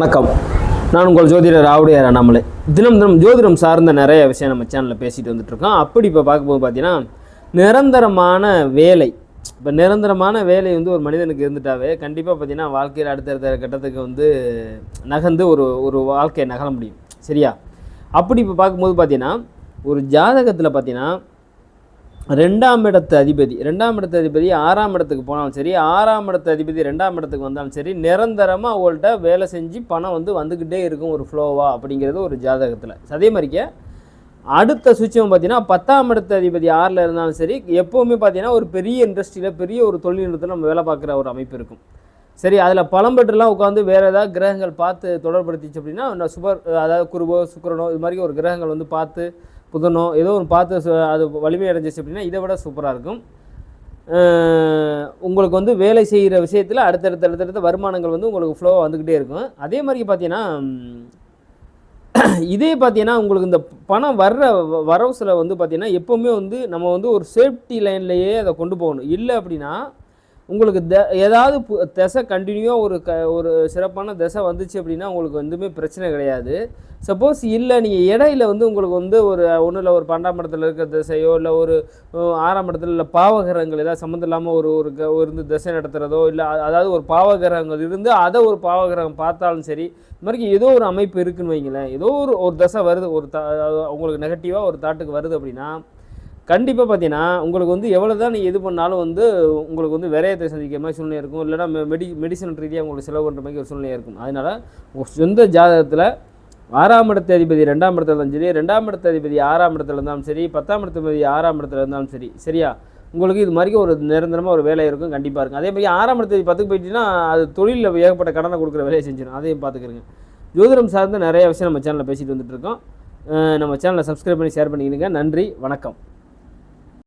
வணக்கம். நான் உங்கள் ஜோதிடர் ஆவுடையார் அண்ணாமலை. தினம் தினம் ஜோதிடம் சார்ந்த நிறைய விஷயம் நம்ம சேனலில் பேசிட்டு வந்துட்டுருக்கோம். அப்படி இப்போ பார்க்கும்போது பார்த்தீங்கன்னா, நிரந்தரமான வேலை. இப்போ நிரந்தரமான வேலை ஒரு மனிதனுக்கு இருந்துட்டாவே கண்டிப்பாக பார்த்தீங்கன்னா வாழ்க்கையில் அடுத்தடுத்த கட்டத்துக்கு நகர்ந்து ஒரு வாழ்க்கையை நகர முடியும். சரியா? அப்படி இப்போ பார்க்கும்போது பார்த்தீங்கன்னா, ஒரு ஜாதகத்தில் பார்த்தீங்கன்னா 2ஆம் இடத்து அதிபதி 6ஆம் இடத்துக்கு போனாலும் சரி, 6ஆம் இடத்து அதிபதி 2ஆம் இடத்துக்கு வந்தாலும் சரி, நிரந்தரமாக அவங்கள்ட்ட வேலை செஞ்சு பணம் வந்துக்கிட்டே இருக்கும் ஒரு ஃப்ளோவா அப்படிங்கிறது ஒரு ஜாதகத்தில். அதே மாதிரிக்க அடுத்த சுவிட்சம் பார்த்தீங்கன்னா 10ஆம் இடத்து அதிபதி 6ல் இருந்தாலும் சரி, எப்போவுமே பார்த்தீங்கன்னா ஒரு பெரிய இண்டஸ்ட்ரியில் பெரிய ஒரு தொழில்நுட்பத்தில் நம்ம வேலை பார்க்குற ஒரு அமைப்பு இருக்கும். சரி, அதில் பலம் பெற்றுலாம் உட்காந்து வேறு ஏதாவது கிரகங்கள் பார்த்து தொடர்படுத்திச்சு அப்படின்னா அதாவது குருவோ சுக்கிரனோ இது மாதிரி ஒரு கிரகங்கள் பார்த்து புதனோ ஏதோ ஒன்று பார்த்து அது வலிமை அடைஞ்சிச்சு அப்படின்னா இதை விட சூப்பராக இருக்கும். உங்களுக்கு வேலை செய்கிற விஷயத்தில் அடுத்தடுத்த வருமானங்கள் உங்களுக்கு ஃப்ளோ வந்துக்கிட்டே இருக்கும். அதே மாதிரி பார்த்தீங்கன்னா இதே பார்த்தீங்கன்னா உங்களுக்கு இந்த பணம் வரவுசில் பார்த்தீங்கன்னா எப்போவுமே நம்ம ஒரு சேஃப்டி லைன்லேயே அதை கொண்டு போகணும். இல்லை அப்படின்னா உங்களுக்கு ஏதாவது திசை கண்டினியூவாக ஒரு சிறப்பான திசை வந்துச்சு அப்படின்னா உங்களுக்கு பிரச்சனை கிடையாது. சப்போஸ் இல்லை நீங்கள் இடையில உங்களுக்கு ஒரு ஒன்றில் ஒரு 12ஆம் இடத்துல இருக்கிற திசையோ இல்லை ஒரு 6ஆம் இடத்துல இல்லை பாவகிரகங்கள் ஏதாவது சம்மந்தம் இல்லாமல் ஒரு திசை நடத்துகிறதோ இல்லை அதாவது ஒரு பாவகிரகங்கள் இருந்து அதை ஒரு பாவகிரகம் பார்த்தாலும் சரி, இது மாதிரி ஏதோ ஒரு அமைப்பு இருக்குதுன்னு வைங்களேன். ஏதோ ஒரு திசை வருது, உங்களுக்கு நெகட்டிவாக ஒரு தாட்டுக்கு வருது அப்படின்னா கண்டிப்பாக பார்த்தீங்கன்னா உங்களுக்கு எவ்வளோ தான் நீங்கள் இது பண்ணாலும் உங்களுக்கு விரயத்தை சந்திக்கிற மாதிரி சூழ்நிலை இருக்கும். இல்லைனா மெடிசன் ரீதியாக உங்களுக்கு செலவு பண்ணுற மாதிரி ஒரு சூழ்நிலையாக இருக்கும். அதனால் சொந்த ஜாதகத்தில் 6ஆம் இடத்து அதிபதி 2ஆம் இடத்துல இருந்தாலும் சரி, 2ஆம் இடத்து அதிபதி 6ஆம் இடத்துல இருந்தாலும் சரி, 10ஆம் இடத்து அதிபதி 6ஆம் இடத்துல இருந்தாலும் சரி, சரியா, உங்களுக்கு இது மாதிரி ஒரு நிரந்தரமாக ஒரு வேலை இருக்கும், கண்டிப்பாக இருக்கும். அதே மாதிரி 6ஆம் இடத்து 10க்கு போயிட்டீங்கன்னா அது தொழிலில் ஏகப்பட்ட கடனை கொடுக்குற வேலையை செஞ்சிடும். அதையும் பார்த்துக்கிறங்க. ஜோதிடம் சார்ந்த நிறைய விஷயம் நம்ம சேனலில் பேசிட்டு வந்துட்டு இருக்கோம். நம்ம சேனலை சப்ஸ்கிரைப் பண்ணி ஷேர் பண்ணிக்கிடுங்க. நன்றி, வணக்கம்.